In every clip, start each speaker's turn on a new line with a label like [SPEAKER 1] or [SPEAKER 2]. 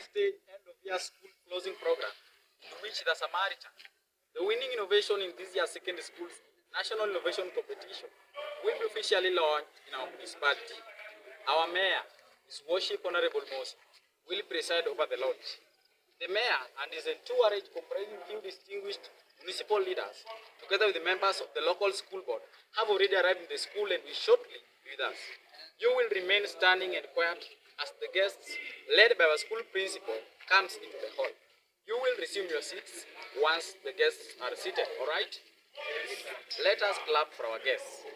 [SPEAKER 1] stage end-of-year school closing program, in which the Samaritan, the winning innovation in this year's secondary school's national innovation competition, will be officially launched in our municipality. Our mayor, His Worship Honorable Mosi, will preside over the launch. The mayor and his entourage, comprising few distinguished municipal leaders, together with the members of the local school board, have already arrived in the school and will shortly be with us. You will remain standing and quiet as the guests, led by our school principal, comes into the hall. You will resume your seats once the guests are seated, all right? Let us clap for our guests.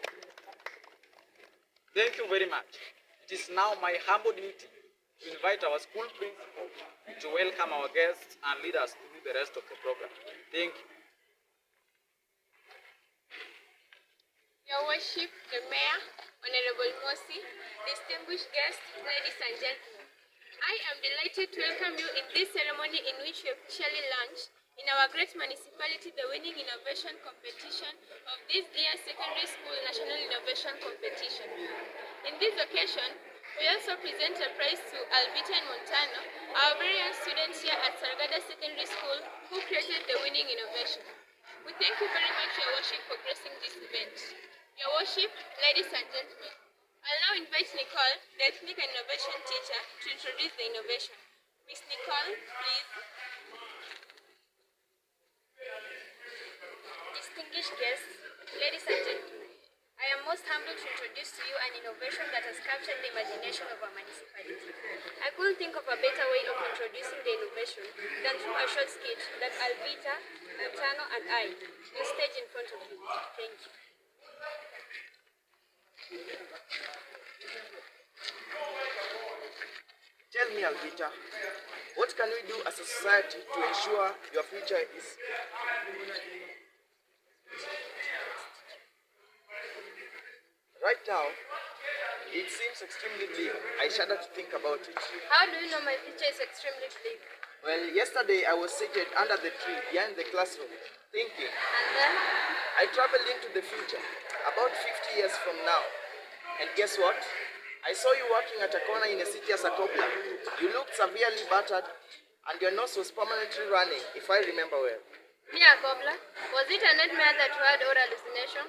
[SPEAKER 1] Thank you very much. It is now my humble duty to invite our school principal to welcome our guests and lead us through the rest of the program. Thank you.
[SPEAKER 2] Your Worship, the Mayor, Honorable Mosi, distinguished guests, ladies and gentlemen, I am delighted to welcome you in this ceremony in which we officially launch in our great municipality the winning innovation competition of this year's secondary school national innovation competition. In this occasion, we also present a prize to Alvita and Montano, our very young students here at Sargada Secondary School who created the winning innovation. We thank you very much, Your Worship, for gracing this event. Your Worship, ladies and gentlemen, I'll now invite Nicole, the Ethnic and Innovation teacher, to introduce the innovation. Miss Nicole, please. Distinguished guests, ladies and gentlemen, I am most humbled to introduce to you an innovation that has captured the imagination of our municipality. I couldn't think of a better way of introducing the innovation than through a short skit that Alvita, Montano, and I will stage in front of you. Thank you.
[SPEAKER 3] Tell me, Alvita, what can we do as a society to ensure your future is... Right now, it seems extremely bleak. I shudder to think about it.
[SPEAKER 2] How do you know my future is extremely bleak?
[SPEAKER 3] Well, yesterday I was seated under the tree behind the classroom, thinking.
[SPEAKER 2] And then?
[SPEAKER 3] I traveled into the future, about 50 years from now. And guess what? I saw you working at a corner in a city as a cobbler. You looked severely battered, and your nose was permanently running, if I remember well.
[SPEAKER 2] Me, a cobbler? Was it a nightmare that you had or hallucination?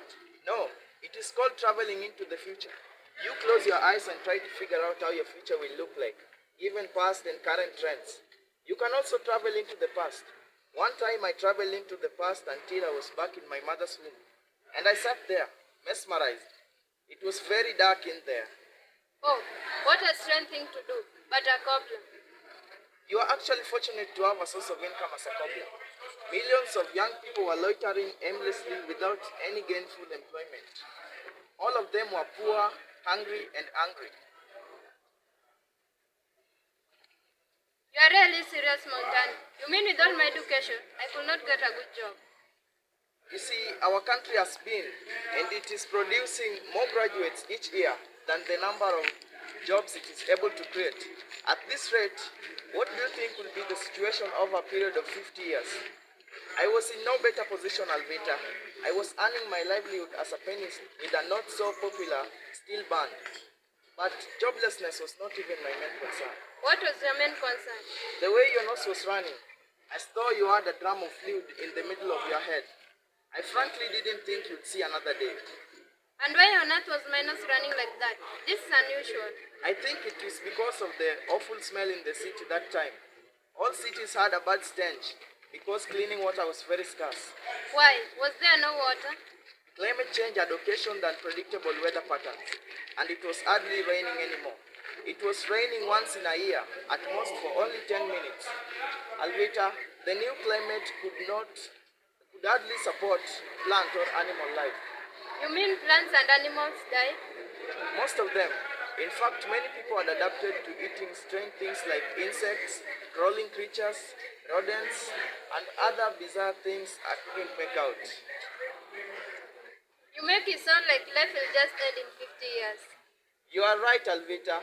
[SPEAKER 3] No, it is called traveling into the future. You close your eyes and try to figure out how your future will look like, even past and current trends. You can also travel into the past. One time I traveled into the past until I was back in my mother's womb, and I sat there, mesmerized. It was very dark in there.
[SPEAKER 2] Oh, what a strange thing to do, but a cobbler.
[SPEAKER 3] You are actually fortunate to have a source of income as a cobbler. Millions of young people were loitering aimlessly without any gainful employment. All of them were poor, hungry, and angry.
[SPEAKER 2] You are really serious, Montano. You mean with all my education, I could not get a good job?
[SPEAKER 3] You see, our country has been, and it is producing more graduates each year than the number of jobs it is able to create. At this rate, what do you think will be the situation over a period of 50 years? I was in no better position, Alvita. I was earning my livelihood as a pianist with a not so popular steel band. But joblessness was not even my main concern.
[SPEAKER 2] What was your main concern?
[SPEAKER 3] The way your nose was running, as though you had a drum of fluid in the middle of your head. I frankly didn't think you'd see another day.
[SPEAKER 2] And why on earth was my nose running like that? This is unusual.
[SPEAKER 3] I think it is because of the awful smell in the city that time. All cities had a bad stench because cleaning water was very scarce.
[SPEAKER 2] Why? Was there no water?
[SPEAKER 3] Climate change had occasioned unpredictable weather patterns, and it was hardly raining anymore. It was raining once in a year, at most for only 10 minutes. Alvita, the new climate could hardly support plant or animal life.
[SPEAKER 2] You mean plants and animals die?
[SPEAKER 3] Most of them. In fact, many people had adapted to eating strange things like insects, crawling creatures, rodents, and other bizarre things I couldn't make out.
[SPEAKER 2] You make it sound like life will just end in 50 years.
[SPEAKER 3] You are right, Alvita.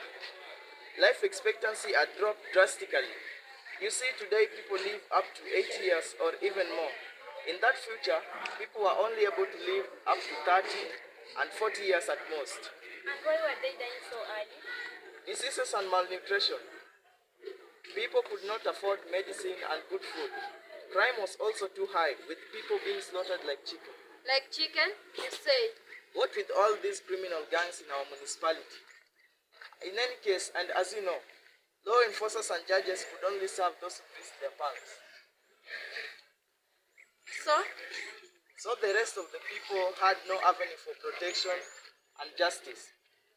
[SPEAKER 3] Life expectancy had dropped drastically. You see, today people live up to 8 years or even more. In that future, people were only able to live up to 30 and 40 years at most.
[SPEAKER 2] And why were they dying so early?
[SPEAKER 3] Diseases and malnutrition. People could not not afford medicine and good food. Crime was also too high, with people being slaughtered like chicken.
[SPEAKER 2] Like chicken, you say.
[SPEAKER 3] What with all these criminal gangs in our municipality? In any case, and as you know, law enforcers and judges could only serve those who twist their pants. So the rest of the people had no avenue for protection and justice.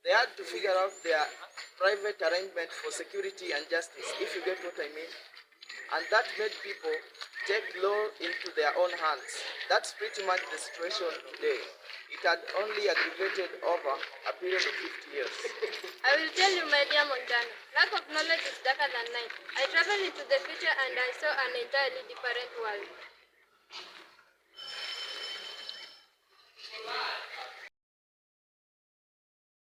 [SPEAKER 3] They had to figure out their private arrangement for security and justice, if you get what I mean. And that made people take law into their own hands. That's pretty much the situation today. It had only aggravated over a period of 50 years.
[SPEAKER 2] I will tell you, my dear Montana, lack of knowledge is darker than night. I traveled into the future and I saw an entirely different world.